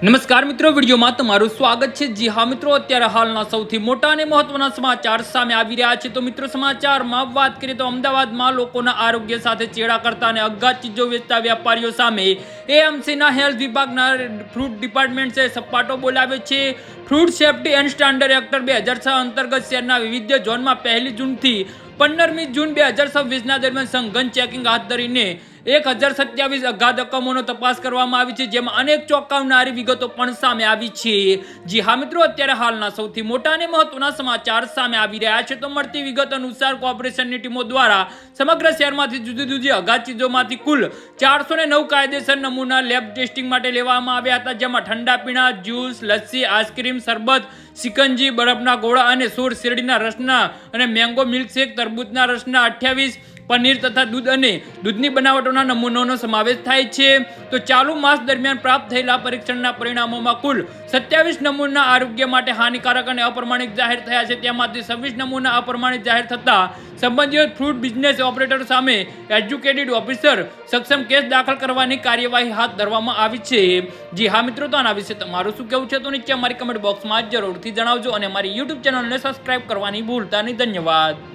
નમસ્કાર મિત્રો, વિડીયોમાં તમારું સ્વાગત છે। જી હા મિત્રો, અત્યારે હાલના સૌથી મોટા અને મહત્વના સમાચાર સામે આવી રહ્યા છે। તો મિત્રો, સમાચારમાં વાત કરીએ તો અમદાવાદમાં લોકોના આરોગ્ય સાથે ચેડા કરતા અને અज्ञात ચીજો વેચતા વેપારીઓ સામે એએમસીના હેલ્થ વિભાગના ફ્રૂટ ડિપાર્ટમેન્ટે સપાટો બોલાવ્યો છે। Fruit safety and standard act 2006 અંતર્ગત શહેરના વિવિધ ઝોનમાં 1 જૂનથી 15મી જૂન 2026ના દરમિયાન સઘન ચેકિંગ હાથ ધરીને 1027 અગાધ એકમોનો તપાસ કરવામાં આવી છે, જેમાં અનેક ચોંકાવનારી વિગતો પણ સામે આવી છે। જી હા મિત્રો, અત્યારે હાલના સૌથી મોટા અને મહત્વના સમાચાર સામે આવી રહ્યા છે। તો મળતી વિગત અનુસાર કોર્પોરેશનની ટીમો દ્વારા સમગ્ર શહેરમાંથી જુદી જુદી અગાધ ચીજોમાંથી કુલ 409 કાયદેસર નમૂના લેબ ટેસ્ટિંગ માટે લેવામાં આવ્યા હતા, જેમાં ઠંડા પીણા, જ્યુસ, લસ્સી, આઈસ્ક્રીમ, શરબત, સિકંજી, બરફના ગોળા અને સૂર શેરડીના રસના અને મેંગો મિલ્કશેક, તરબૂચના રસના 28, પનીર તથા દૂધ અને દૂધની બનાવટોના નમૂનાનો સમાવેશ થાય છે। તો ચાલુ માસ દરમિયાન પ્રાપ્ત થયેલા પરીક્ષણના પરિણામોમાં કુલ 27 નમૂના આરોગ્ય માટે હાનિકારક અને અપ્રમાણિક જાહેર થયા છે। તેમાંથી 26 નમૂના અપ્રમાણિત જાહેર થતા સંબંધિત ફૂડ બિઝનેસ ઓપરેટર સામે એજ્યુકેટેડ ઓફિસર સક્ષમ કેસ દાખલ કરવાની કાર્યવાહી હાથ ધરવામાં આવી છે। જી હા મિત્રો, તો આના વિશે તમારું શું કહેવું છે તો નીચે અમારી કમેન્ટ બોક્સમાં જરૂરથી જણાવજો અને અમારી યુટ્યુબ ચેનલને સબસ્ક્રાઇબ કરવાની ભૂલતા નહીં। ધન્યવાદ।